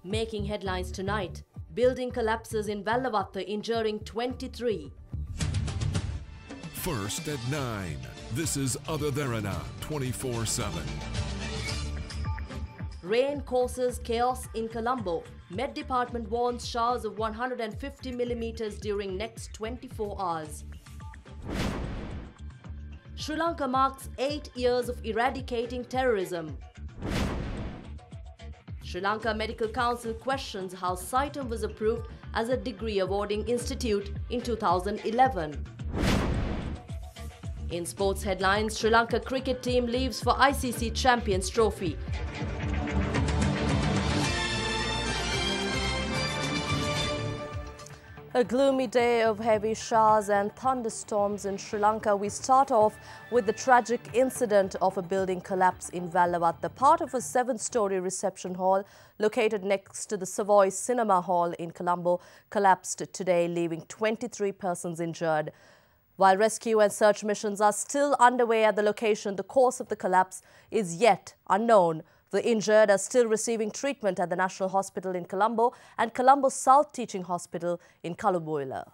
Making headlines tonight, building collapses in Vallavatta, injuring 23. First at 9. This is Other Derana 24/7. Rain causes chaos in Colombo. Met Department warns showers of 150 millimeters during next 24 hours. Sri Lanka marks 8 years of eradicating terrorism. Sri Lanka Medical Council questions how CITEM was approved as a degree awarding institute in 2011. In sports headlines, Sri Lanka cricket team leaves for ICC Champions Trophy. A gloomy day of heavy showers and thunderstorms in Sri Lanka. We start off with the tragic incident of a building collapse in Vallavatta. Part of a 7-story reception hall located next to the Savoy Cinema Hall in Colombo collapsed today, leaving 23 persons injured. While rescue and search missions are still underway at the location, the cause of the collapse is yet unknown. The injured are still receiving treatment at the National Hospital in Colombo and Colombo South Teaching Hospital in Kalubowila.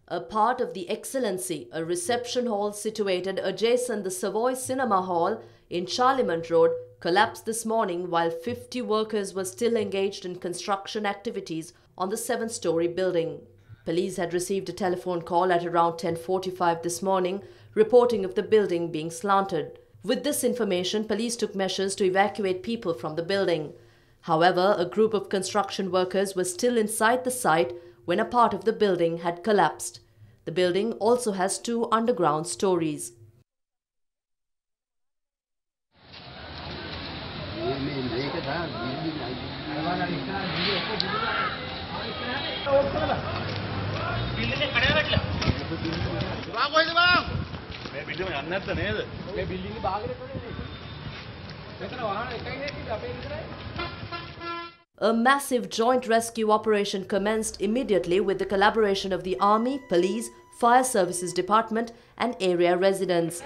A part of the Excellency, a reception hall situated adjacent the Savoy Cinema Hall in Charlemont Road, collapsed this morning while 50 workers were still engaged in construction activities on the 7-story building. Police had received a telephone call at around 10:45 this morning, reporting of the building being slanted. With this information, police took measures to evacuate people from the building. However, a group of construction workers were still inside the site when a part of the building had collapsed. The building also has 2 underground stories. A massive joint rescue operation commenced immediately with the collaboration of the Army, Police, Fire Services Department and area residents.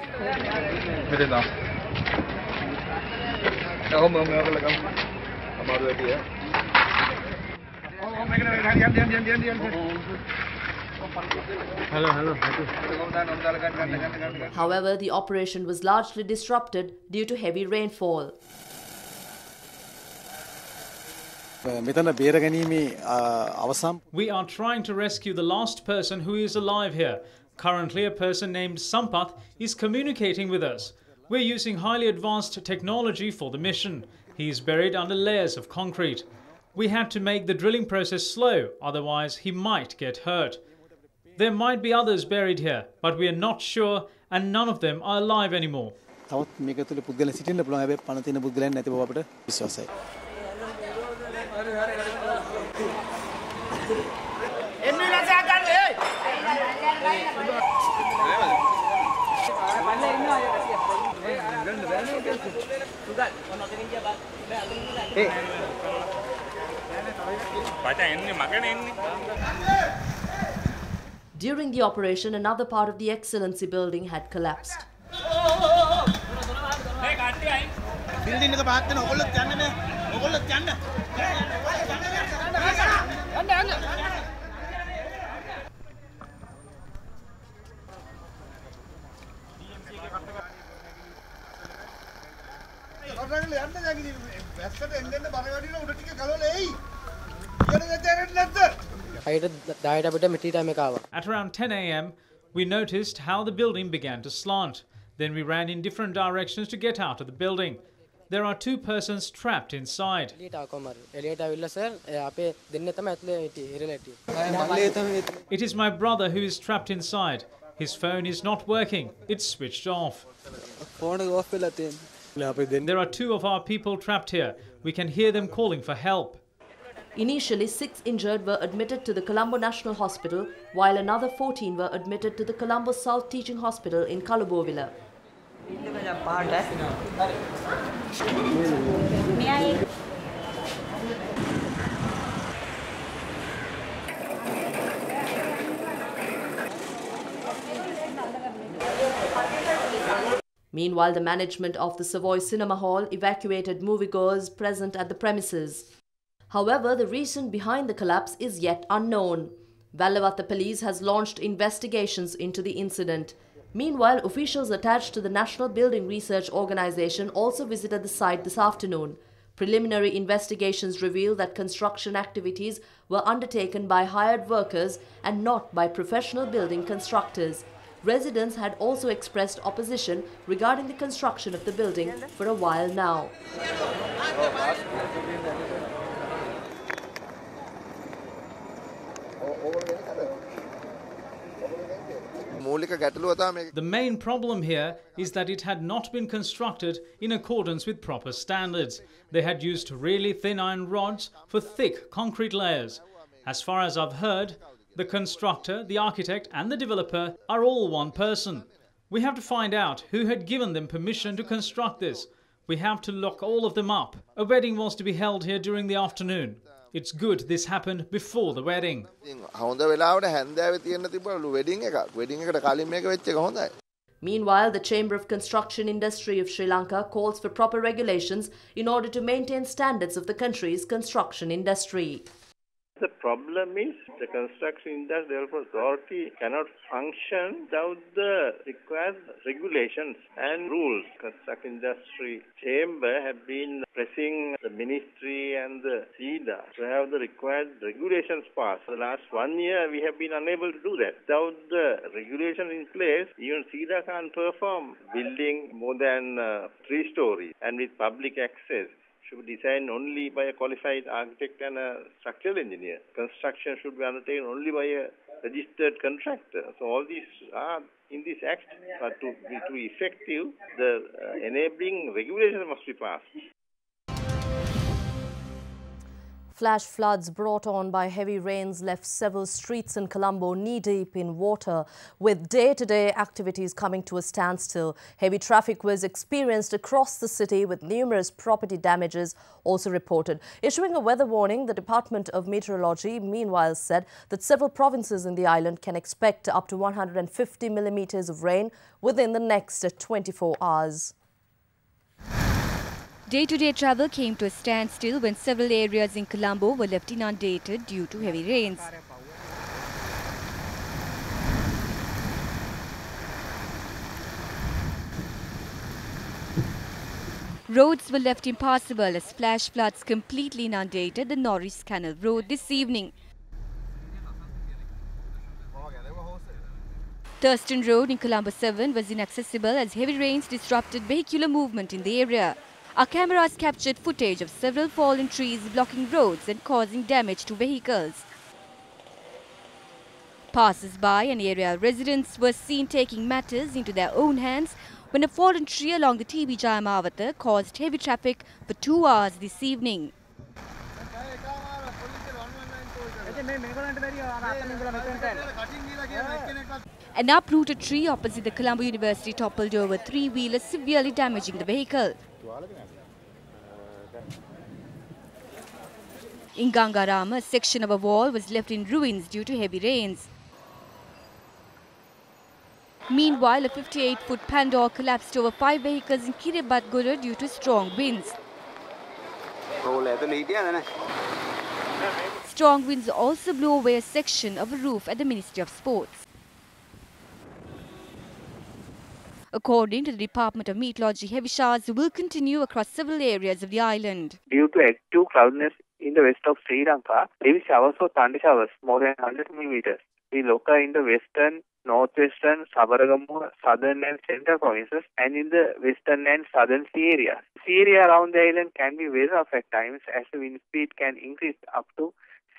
However, the operation was largely disrupted due to heavy rainfall. We are trying to rescue the last person who is alive here. Currently, a person named Sampath is communicating with us. We're using highly advanced technology for the mission. He is buried under layers of concrete. We had to make the drilling process slow, otherwise he might get hurt. There might be others buried here, but we are not sure and none of them are alive anymore. During the operation, another part of the Excellency building had collapsed. At around 10 a.m, we noticed how the building began to slant. Then we ran in different directions to get out of the building. There are 2 persons trapped inside. It is my brother who is trapped inside. His phone is not working. It's switched off. There are 2 of our people trapped here. We can hear them calling for help. Initially, 6 injured were admitted to the Colombo National Hospital, while another 14 were admitted to the Colombo South Teaching Hospital in Kalubowila. Meanwhile, the management of the Savoy Cinema Hall evacuated moviegoers present at the premises. However, the reason behind the collapse is yet unknown. Vallavatta Police has launched investigations into the incident. Meanwhile, officials attached to the National Building Research Organization also visited the site this afternoon. Preliminary investigations reveal that construction activities were undertaken by hired workers and not by professional building constructors. Residents had also expressed opposition regarding the construction of the building for a while now. The main problem here is that it had not been constructed in accordance with proper standards. They had used really thin iron rods for thick concrete layers. As far as I've heard, the constructor, the architect and the developer are all one person. We have to find out who had given them permission to construct this. We have to lock all of them up. A wedding was to be held here during the afternoon. It's good this happened before the wedding. Meanwhile, the Chamber of Construction Industry of Sri Lanka calls for proper regulations in order to maintain standards of the country's construction industry. The problem is the construction industry authority cannot function without the required regulations and rules. Construction industry chamber have been pressing the ministry and the SIDA to have the required regulations passed. For the last 1 year, we have been unable to do that. Without the regulation in place, even SIDA can't perform building more than 3 stories and with public access. Should be designed only by a qualified architect and a structural engineer. Construction should be undertaken only by a registered contractor. So all these are in this act, but to be effective, the enabling regulations must be passed. Flash floods brought on by heavy rains left several streets in Colombo knee-deep in water, with day-to-day activities coming to a standstill. Heavy traffic was experienced across the city, with numerous property damages also reported. Issuing a weather warning, the Department of Meteorology meanwhile said that several provinces in the island can expect up to 150 millimeters of rain within the next 24 hours. Day-to-day travel came to a standstill when several areas in Colombo were left inundated due to heavy rains. Roads were left impassable as flash floods completely inundated the Norris Canal Road this evening. Thurston Road in Colombo 7 was inaccessible as heavy rains disrupted vehicular movement in the area. Our cameras captured footage of several fallen trees blocking roads and causing damage to vehicles. Passers-by and area residents were seen taking matters into their own hands when a fallen tree along the TB Jayamawata caused heavy traffic for 2 hours this evening. An uprooted tree opposite the Colombo University toppled over 3-wheeler, severely damaging the vehicle. In Gangarama, a section of a wall was left in ruins due to heavy rains. Meanwhile, a 58-foot pandor collapsed over 5 vehicles in Kiribati due to strong winds. Strong winds also blew away a section of a roof at the Ministry of Sports. According to the Department of Meteorology, heavy showers will continue across several areas of the island. Due to active cloudiness in the west of Sri Lanka, heavy showers or thunder showers more than 100 millimeters will occur in the western, northwestern, Sabaragamuwa, southern and central provinces and in the western and southern sea areas. Sea area around the island can be very rough at times as the wind speed can increase up to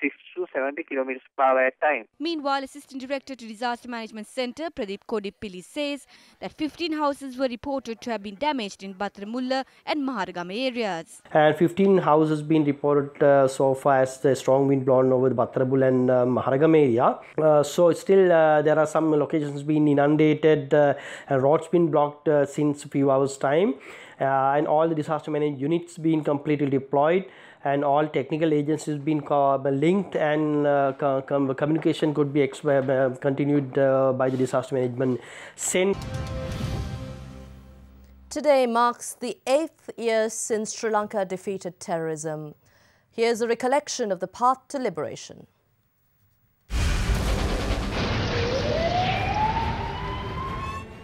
60 to 70 kilometers per hour at time. Meanwhile, Assistant Director to Disaster Management Centre Pradeep Kodipilli says that 15 houses were reported to have been damaged in Batramulla and Maharagama areas. And 15 houses been reported so far as the strong wind blown over the Batramulla and Maharagama area. So still there are some locations been inundated and roads been blocked since a few hours time. And all the disaster management units been completely deployed and all technical agencies been linked and communication could be continued by the disaster management center. Today marks the 8th year since Sri Lanka defeated terrorism. Here's a recollection of the path to liberation.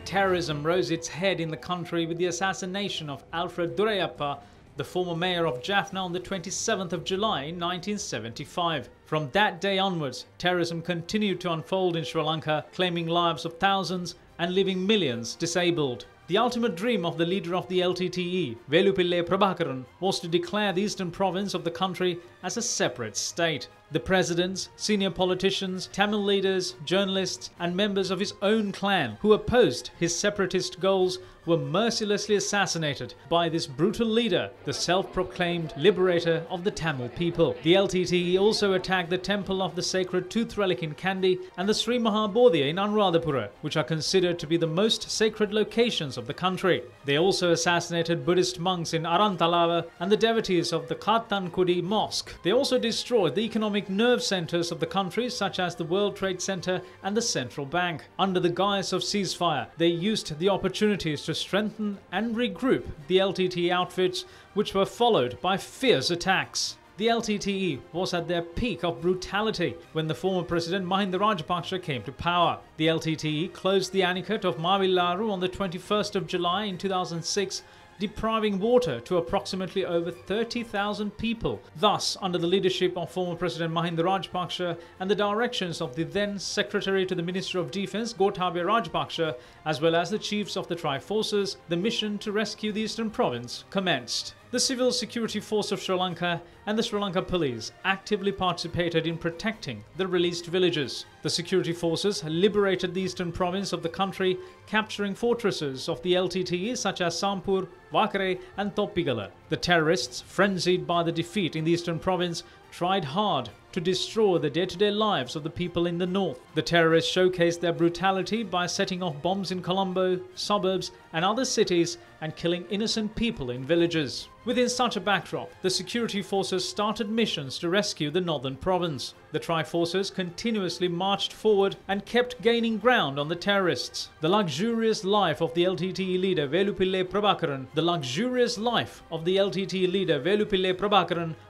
Terrorism rose its head in the country with the assassination of Alfred Durayappa, the former mayor of Jaffna, on the 27th of July 1975. From that day onwards, terrorism continued to unfold in Sri Lanka, claiming lives of thousands and leaving millions disabled. The ultimate dream of the leader of the LTTE, Velupillai Prabhakaran, was to declare the eastern province of the country as a separate state. The presidents, senior politicians, Tamil leaders, journalists and members of his own clan who opposed his separatist goals were mercilessly assassinated by this brutal leader, the self-proclaimed liberator of the Tamil people. The LTTE also attacked the temple of the sacred tooth relic in Kandy and the Sri Mahabodhi in Anuradhapura, which are considered to be the most sacred locations of the country. They also assassinated Buddhist monks in Arantalava and the devotees of the Kathankudi Mosque. They also destroyed the economic nerve centers of the country, such as the World Trade Center and the Central Bank. Under the guise of ceasefire, they used the opportunities to strengthen and regroup the LTTE outfits, which were followed by fierce attacks. The LTTE was at their peak of brutality when the former president Mahinda Rajapaksa came to power. The LTTE closed the Anicut of Mavillaru on the 21st of July in 2006, depriving water to approximately over 30,000 people. Thus, under the leadership of former President Mahinda Rajapaksa and the directions of the then Secretary to the Ministry of Defence Gotabaya Rajapaksa, as well as the chiefs of the tri-forces, the mission to rescue the eastern province commenced. The Civil Security Force of Sri Lanka and the Sri Lanka Police actively participated in protecting the released villages. The security forces liberated the eastern province of the country, capturing fortresses of the LTTE such as Sampur, Vakare and Toppigala. The terrorists, frenzied by the defeat in the eastern province, tried hard to destroy the day-to-day lives of the people in the north. The terrorists showcased their brutality by setting off bombs in Colombo, suburbs and other cities and killing innocent people in villages. Within such a backdrop, the security forces started missions to rescue the northern province. The tri-forces continuously marched forward and kept gaining ground on the terrorists. The luxurious life of the LTTE leader Velupillai Prabhakaran,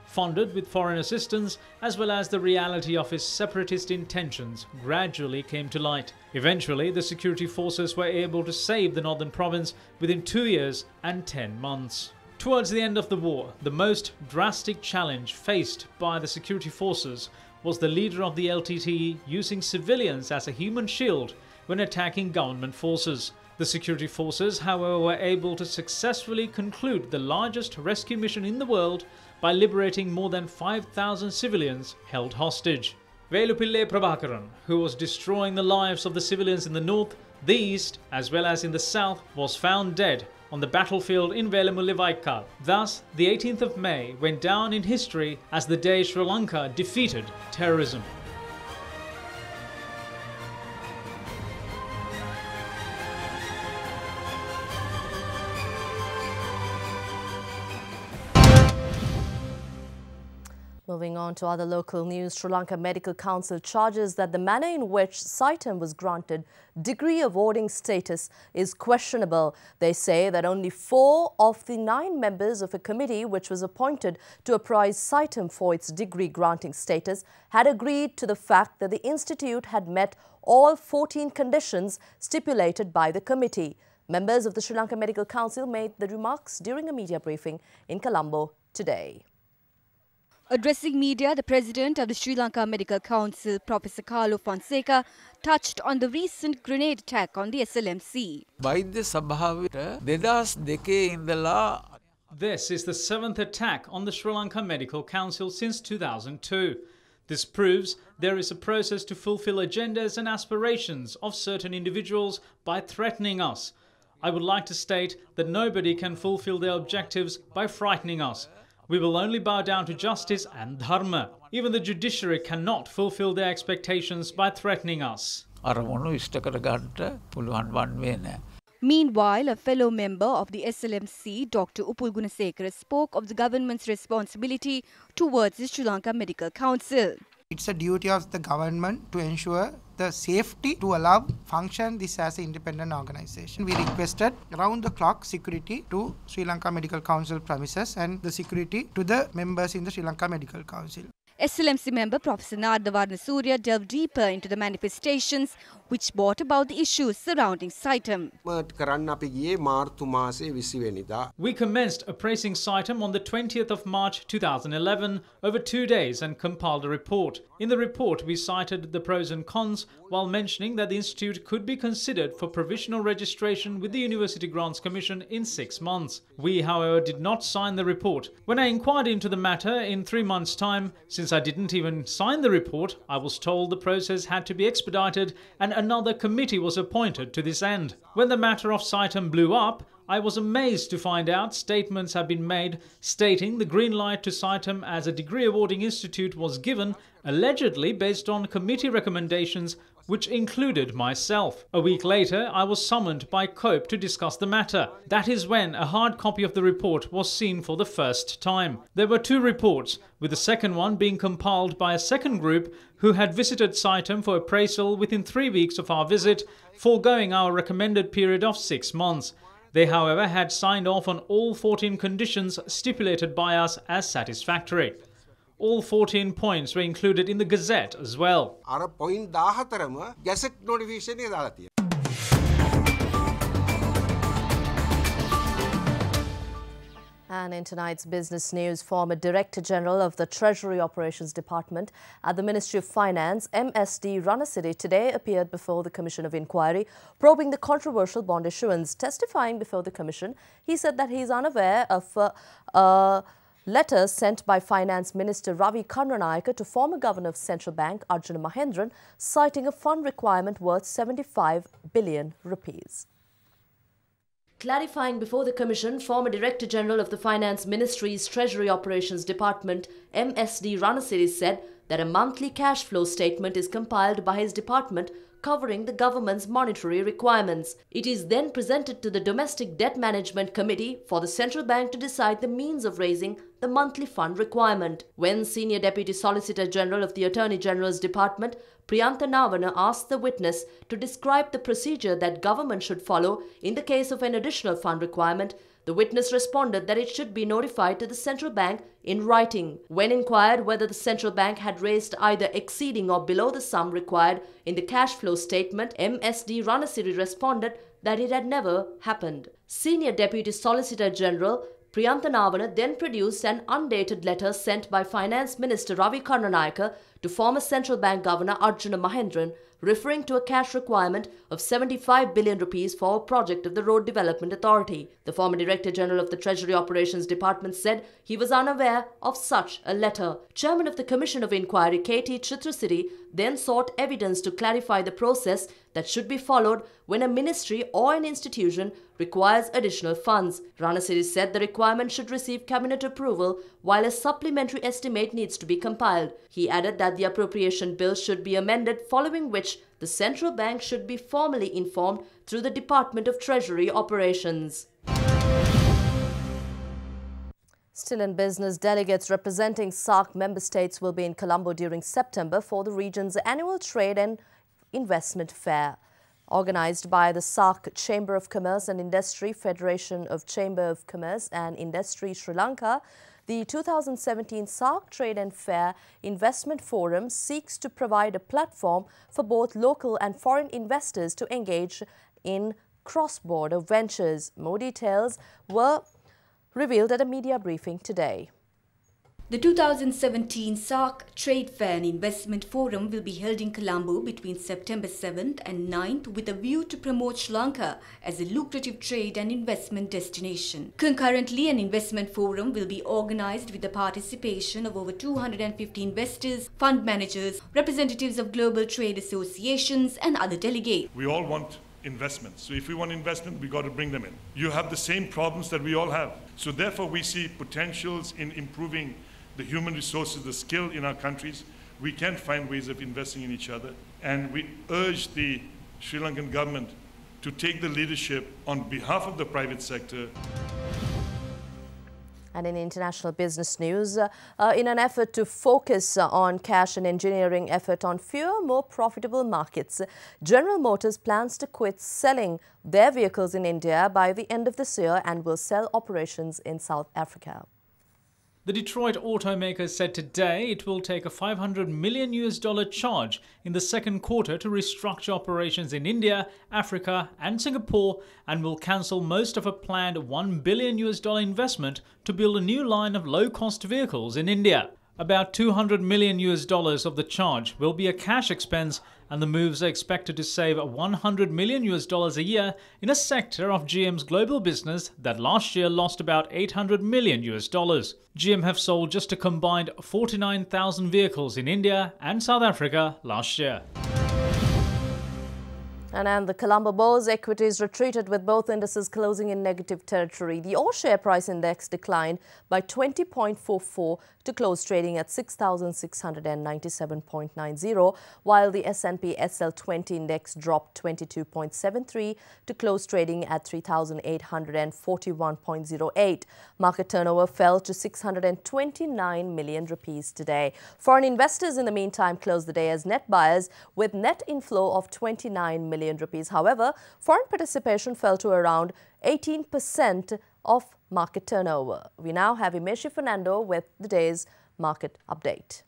funded with foreign assistance, as well as the reality of his separatist intentions, gradually came to light. Eventually, the security forces were able to save the northern province within 2 years and 10 months. Towards the end of the war, the most drastic challenge faced by the security forces was the leader of the LTTE using civilians as a human shield when attacking government forces. The security forces, however, were able to successfully conclude the largest rescue mission in the world by liberating more than 5,000 civilians held hostage. Velupillai Prabhakaran, who was destroying the lives of the civilians in the north, the east, as well as in the south, was found dead on the battlefield in Velamulli Vaikkal. Thus, the 18th of May went down in history as the day Sri Lanka defeated terrorism. Moving on to other local news, Sri Lanka Medical Council charges that the manner in which Saitam was granted degree awarding status is questionable. They say that only 4 of the 9 members of a committee which was appointed to apprise Saitam for its degree granting status had agreed to the fact that the institute had met all 14 conditions stipulated by the committee. Members of the Sri Lanka Medical Council made the remarks during a media briefing in Colombo today. Addressing media, the president of the Sri Lanka Medical Council, Professor Carlo Fonseca, touched on the recent grenade attack on the SLMC. This is the 7th attack on the Sri Lanka Medical Council since 2002. This proves there is a process to fulfill agendas and aspirations of certain individuals by threatening us. I would like to state that nobody can fulfill their objectives by frightening us. We will only bow down to justice and dharma. Even the judiciary cannot fulfill their expectations by threatening us. Meanwhile, a fellow member of the SLMC, Dr. Upul Gunasekara, spoke of the government's responsibility towards the Sri Lanka Medical Council. It's a duty of the government to ensure the safety to allow function this as an independent organization. We requested round the clock security to Sri Lanka Medical Council premises and the security to the members in the Sri Lanka Medical Council. SLMC member Professor Nardavarna Surya delved deeper into the manifestations which brought about the issues surrounding Saitam. We commenced appraising Saitam on the 20th of March 2011 over 2 days and compiled a report. In the report, we cited the pros and cons while mentioning that the institute could be considered for provisional registration with the University Grants Commission in 6 months. We, however, did not sign the report. When I inquired into the matter in 3 months' time, since I didn't even sign the report, I was told the process had to be expedited and another committee was appointed to this end. When the matter of Saitam blew up, I was amazed to find out statements have been made stating the green light to Saitam as a degree awarding institute was given allegedly based on committee recommendations which included myself. A week later, I was summoned by COPE to discuss the matter. That is when a hard copy of the report was seen for the first time. There were 2 reports, with the second one being compiled by a second group who had visited Saitam for appraisal within 3 weeks of our visit, foregoing our recommended period of 6 months. They, however, had signed off on all 14 conditions stipulated by us as satisfactory. All 14 points were included in the Gazette as well. And in tonight's business news, former Director General of the Treasury Operations Department at the Ministry of Finance, MSD Ranasiri, today appeared before the Commission of Inquiry, probing the controversial bond issuance. Testifying before the Commission, he said that he is unaware of a letter sent by Finance Minister Ravi Karnanayaka to former Governor of Central Bank Arjuna Mahendran, citing a fund requirement worth 75 billion rupees. Clarifying before the Commission, former Director General of the Finance Ministry's Treasury Operations Department, MSD Ranasiri, said that a monthly cash flow statement is compiled by his department covering the government's monetary requirements. It is then presented to the Domestic Debt Management Committee for the Central Bank to decide the means of raising the monthly fund requirement. When Senior Deputy Solicitor General of the Attorney General's Department, Priyantha Navana, asked the witness to describe the procedure that government should follow in the case of an additional fund requirement, the witness responded that it should be notified to the central bank in writing. When inquired whether the central bank had raised either exceeding or below the sum required in the cash flow statement, MSD Ranasiri responded that it had never happened. Senior Deputy Solicitor General Priyantha Navana then produced an undated letter sent by Finance Minister Ravi Karnanayaka to former Central Bank Governor Arjuna Mahendran, referring to a cash requirement of 75 billion rupees for a project of the Road Development Authority. The former Director General of the Treasury Operations Department said he was unaware of such a letter. Chairman of the Commission of Inquiry, KT Chitrasiri, then sought evidence to clarify the process that should be followed when a ministry or an institution requires additional funds. Ranasiri said the requirement should receive cabinet approval while a supplementary estimate needs to be compiled. He added that the appropriation bill should be amended, following which the central bank should be formally informed through the Department of Treasury Operations. Still in business, delegates representing SAARC member states will be in Colombo during September for the region's annual trade and investment fair. Organized by the SAARC Chamber of Commerce and Industry, Federation of Chamber of Commerce and Industry Sri Lanka, the 2017 SAARC Trade and Fair Investment Forum seeks to provide a platform for both local and foreign investors to engage in cross-border ventures. More details were revealed at a media briefing today. The 2017 SAARC Trade Fair and Investment Forum will be held in Colombo between September 7th and 9th with a view to promote Sri Lanka as a lucrative trade and investment destination. Concurrently, an investment forum will be organized with the participation of over 250 investors, fund managers, representatives of global trade associations and other delegates. We all want investment. So if we want investment, we got to bring them in. You have the same problems that we all have. So therefore, we see potentials in improving the human resources, the skill in our countries. We can find ways of investing in each other. And we urge the Sri Lankan government to take the leadership on behalf of the private sector. And in international business news, in an effort to focus on cash and engineering effort on fewer, more profitable markets, General Motors plans to quit selling their vehicles in India by the end of this year and will sell operations in South Africa. The Detroit automaker said today it will take a $500 million charge in the second quarter to restructure operations in India, Africa and Singapore, and will cancel most of a planned $1 billion investment to build a new line of low-cost vehicles in India. About $200 million of the charge will be a cash expense, and the moves are expected to save $100 million a year in a sector of GM's global business that last year lost about $800 million. GM have sold just a combined 49,000 vehicles in India and South Africa last year. And the Colombo Bourse equities retreated with both indices closing in negative territory. The all-share price index declined by 20.44 to close trading at 6,697.90, while the S&P SL20 index dropped 22.73 to close trading at 3,841.08. Market turnover fell to 629 million rupees today. Foreign investors in the meantime closed the day as net buyers with net inflow of 29 million rupees. However, foreign participation fell to around 18% of market turnover. We now have Imeshi Fernando with the day's market update.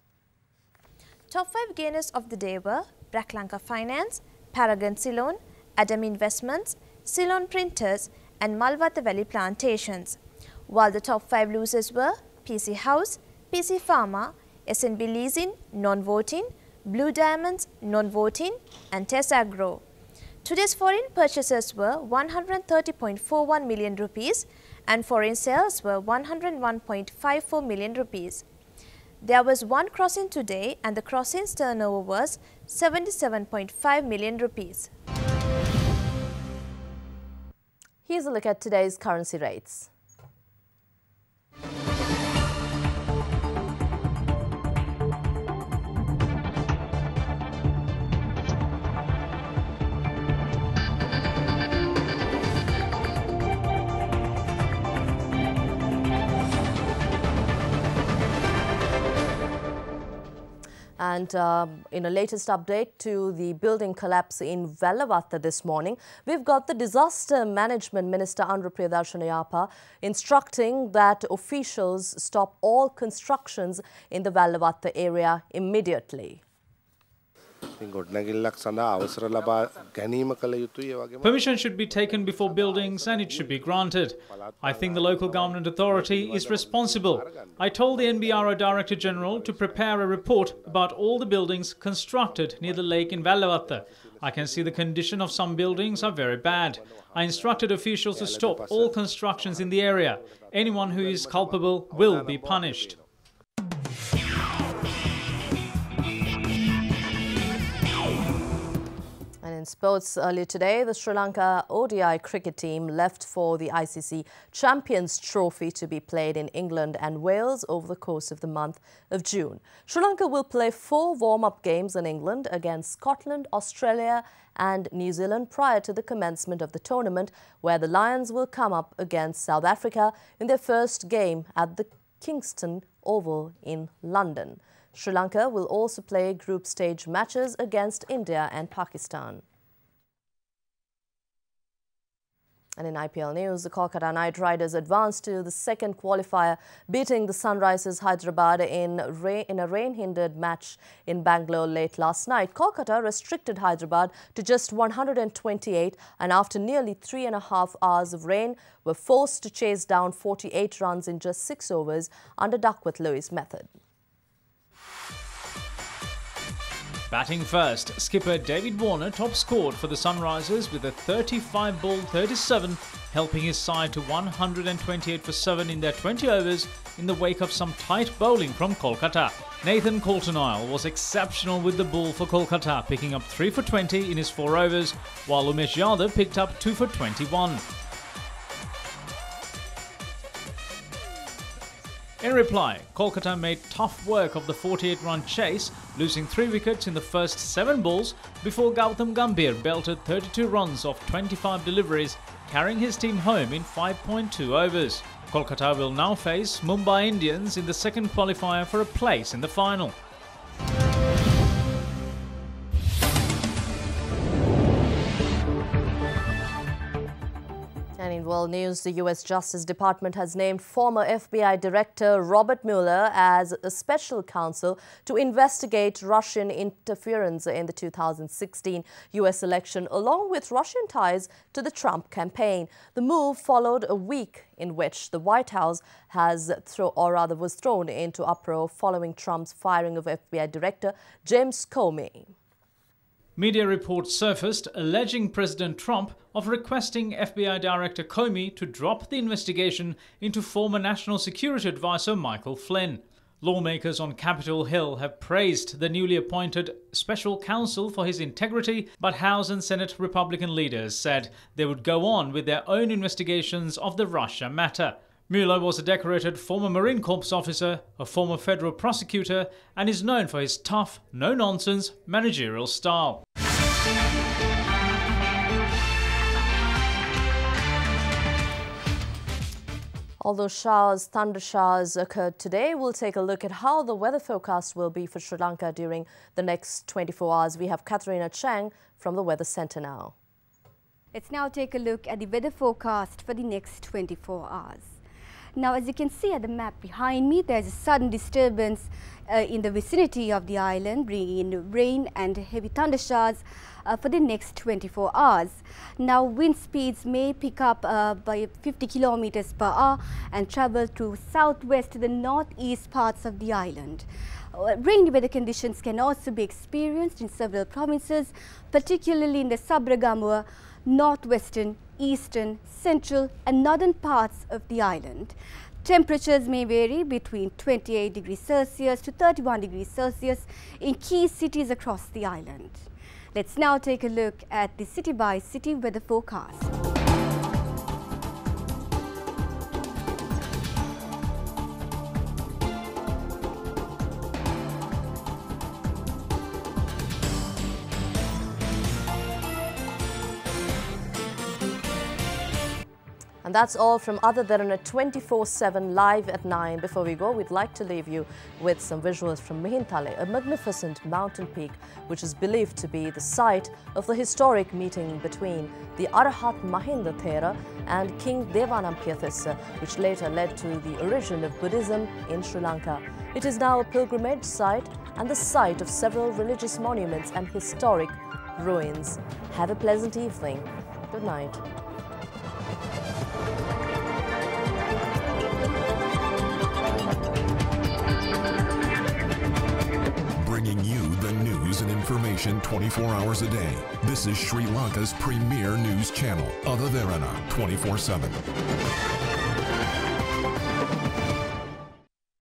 Top 5 gainers of the day were Lanka Finance, Paragon Ceylon, Adam Investments, Ceylon Printers and Malwatha Valley Plantations, while the top 5 losers were PC House, PC Pharma, SNB Leasing, non-voting, Blue Diamonds, non-voting and Tess Agro. Today's foreign purchases were 130.41 million rupees and foreign sales were 101.54 million rupees. There was one crossing today and the crossing's turnover was 77.5 million rupees. Here's a look at today's currency rates. And in a latest update to the building collapse in Vellavata this morning, we've got the Disaster Management Minister Andhra Priyadarshana instructing that officials stop all constructions in the Vellavata area immediately. Permission should be taken before buildings and it should be granted. I think the local government authority is responsible. I told the NBRO Director General to prepare a report about all the buildings constructed near the lake in Vellavata. I can see the condition of some buildings are very bad. I instructed officials to stop all constructions in the area. Anyone who is culpable will be punished. In sports, earlier today, the Sri Lanka ODI cricket team left for the ICC Champions Trophy to be played in England and Wales over the course of the month of June. Sri Lanka will play 4 warm-up games in England against Scotland, Australia and New Zealand prior to the commencement of the tournament, where the Lions will come up against South Africa in their first game at the Kingston Oval in London. Sri Lanka will also play group stage matches against India and Pakistan. And in IPL news, the Kolkata Knight Riders advanced to the second qualifier, beating the Sunrisers Hyderabad in a rain-hindered match in Bangalore late last night. Kolkata restricted Hyderabad to just 128 and after nearly 3.5 hours of rain were forced to chase down 48 runs in just 6 overs under Duckworth-Lewis method. Batting first, skipper David Warner top scored for the Sunrisers with a 35-ball 37, helping his side to 128 for 7 in their 20 overs in the wake of some tight bowling from Kolkata. Nathan Coulter-Nile was exceptional with the ball for Kolkata, picking up 3 for 20 in his 4 overs, while Umesh Yadav picked up 2 for 21. In reply, Kolkata made tough work of the 48-run chase, losing 3 wickets in the first 7 balls before Gautam Gambhir belted 32 runs off 25 deliveries, carrying his team home in 5.2 overs. Kolkata will now face Mumbai Indians in the second qualifier for a place in the final. And in world news, the U.S. Justice Department has named former FBI Director Robert Mueller as a special counsel to investigate Russian interference in the 2016 U.S. election, along with Russian ties to the Trump campaign. The move followed a week in which the White House was thrown into uproar following Trump's firing of FBI Director James Comey. Media reports surfaced alleging President Trump of requesting FBI Director Comey to drop the investigation into former National Security Advisor Michael Flynn. Lawmakers on Capitol Hill have praised the newly appointed special counsel for his integrity, but House and Senate Republican leaders said they would go on with their own investigations of the Russia matter. Mueller was a decorated former Marine Corps officer, a former federal prosecutor, and is known for his tough, no-nonsense managerial style. Although thunder showers occurred today, we'll take a look at how the weather forecast will be for Sri Lanka during the next 24 hours. We have Katharina Chang from the Weather Centre now. Let's now take a look at the weather forecast for the next 24 hours. Now, as you can see at the map behind me, there's a sudden disturbance in the vicinity of the island, bringing in rain and heavy thunder showers for the next 24 hours. Now, wind speeds may pick up by 50 kilometers per hour and travel through southwest to the northeast parts of the island. Rainy weather conditions can also be experienced in several provinces, particularly in the Sabragamua, northwestern, eastern, central and northern parts of the island. Temperatures may vary between 28 degrees Celsius to 31 degrees Celsius in key cities across the island. Let's now take a look at the city-by-city weather forecast. And that's all from Other Derana 24/7 live at 9. Before we go, we'd like to leave you with some visuals from Mihintale, a magnificent mountain peak which is believed to be the site of the historic meeting between the Arahat Mahinda Thera and King Devanampiyatissa, which later led to the origin of Buddhism in Sri Lanka. It is now a pilgrimage site and the site of several religious monuments and historic ruins. Have a pleasant evening. Good night. Bringing you the news and information 24 hours a day. This is Sri Lanka's premier news channel, Other Derana 24/7.